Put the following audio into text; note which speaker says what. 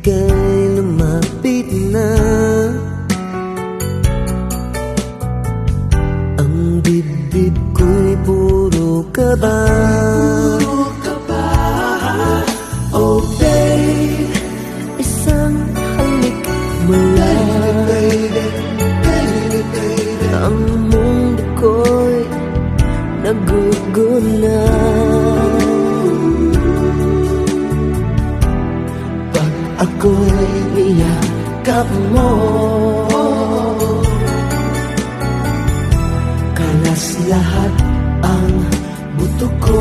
Speaker 1: ika'y lumapit na. Ang dibdib ko'y puro kaba. Oh babe, isang halik mo lang. Ang mundo ko'y naguguna. Pag ako'y niyakap mo, kalas lahat ang buto ko.